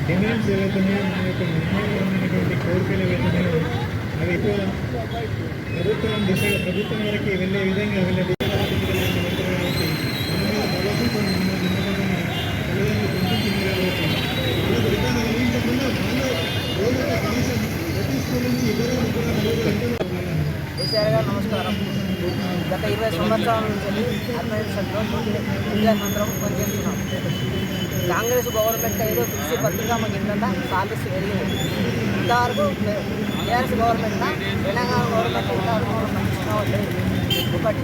Demands ఏవైతున్నాయో మన యొక్క న్యాయపరమైనటువంటి కోరికలు ఏవైతున్నాయో అవి ఎక్కువ ప్రభుత్వం వరకు వెళ్ళే విధంగా వెళ్ళే కేసీఆర్ గారు నమస్కారం. గత 20 సంవత్సరాల నుంచి ఆర్గనైజేషన్లో మంత్రం పనిచేస్తున్నాం. కాంగ్రెస్ గవర్నమెంట్ ఏదో పిలిచి పత్రికా మాకు ఏంటంటే సాలరీస్ పెరిగినాయి. ఇంతవరకు టీఆర్ఎస్ గవర్నమెంట్ తెలంగాణ గవర్నమెంట్ ఇంతవరకు పట్టించుకోవాలి. ఒకటి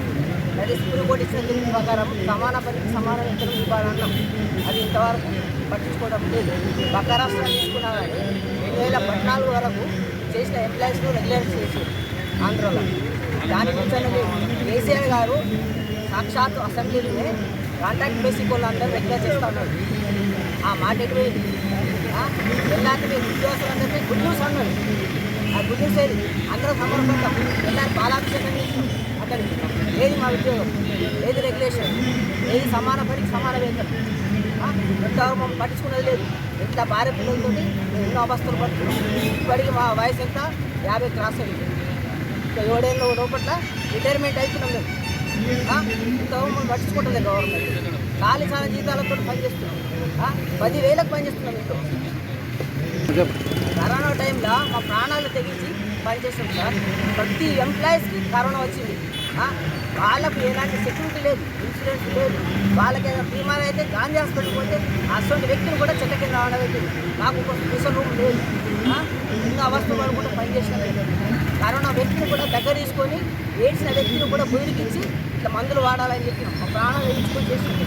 అది సుప్రీంకోర్టు ఇచ్చిన తీర్పు ప్రకారం సమాన పనికి సమాన వేతనం ఇవ్వాలన్నాం. అది ఇంతవరకు పట్టించుకోవడం లేదు. పక్క రాష్ట్రాలు తీసుకున్నా కానీ 2014 వరకు చేసిన ఎంప్లాయీస్ను రెగ్యులర్ చేసి ఆంధ్రలో దాని గురించి కేసీఆర్ గారు సాక్షాత్ అసెంబ్లీలోనే కాంట్రాక్ట్ బేసిక్ వాళ్ళందరూ రెగ్యులర్ చేస్తూ ఉన్నారు. ఆ మాట ఎటువైంది? ఎలాంటి ఉద్యోగస్తులందరినీ గుడ్ న్యూస్ అన్నారు. ఆ గుడ్ న్యూస్ ఏది? అందరూ సమర్పంటాం. ఎలాంటి బాలాభిషేకం చేసి అక్కడికి ఏది మా ఉద్యోగం, ఏది రెగ్యులేషన్, ఏది సమాన పనికి సమాన వేతనం ఎంతవరకు మమ్మల్ని పట్టించుకునేది లేదు. ఇట్లా భార్య పిల్లలతో ఎన్నో అవస్థలు పడుతున్నాం. ఇప్పటికి మా వయసు ఎంత 50 క్రాస్ అయింది. ఇంకా 7 ఏళ్ళ లోపల రిటైర్మెంట్ అవుతున్నాం మేము. ఇంతవరకు మమ్మల్ని పట్టించుకుంటలేదు గవర్నమెంట్. ఖాళీ చాలా జీతాలతో పనిచేస్తున్నాం. 10,000కు పనిచేస్తున్నాం. ఇంట్లో కరోనా టైంలో మా ప్రాణాలు తెగించి పనిచేస్తున్నాం సార్. ప్రతి ఎంప్లాయీస్కి కరోనా వచ్చింది. వాళ్ళకు ఎలాంటి సెక్యూరిటీ లేదు, ఇన్సూరెన్స్ లేదు. వాళ్ళకి ఏదైనా బీమా అయితే గాంధీ హాస్పిటల్ పోతే అటువంటి వ్యక్తులు కూడా చెట్ల కింద రావడం. నాకు ఒక స్పెషల్ రూమ్ లేదు. ఎన్నో అవస్థలు పడుకుంటూ పనిచేసిన కరోనా వ్యక్తిని కూడా దగ్గర తీసుకొని ఏడ్చిన వ్యక్తిని కూడా బుదిరికించి ఇట్లా మందులు వాడాలని చెప్పినాం. మా ప్రాణాలు వేయించుకొని చేస్తుంది.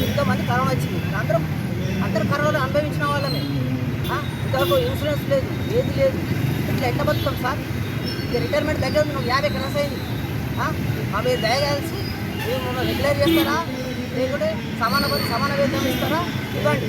ఎంతోమంది కరోనా వచ్చింది. అందరూ కరోనా అనుభవించిన వాళ్ళమే. ఇంతవరకు ఇన్సూరెన్స్ లేదు, ఏది లేదు. ఇట్లా ఎట్లా బతుకుతాం సార్? ఇక రిటైర్మెంట్ దగ్గర ఉంది. 50 క్రాస్ అయింది. మా మీద దయగలిసి మేము రెగ్యులర్ చేస్తారా, లేకుంటే సమాన వేతనం ఇస్తారా? ఇవ్వండి.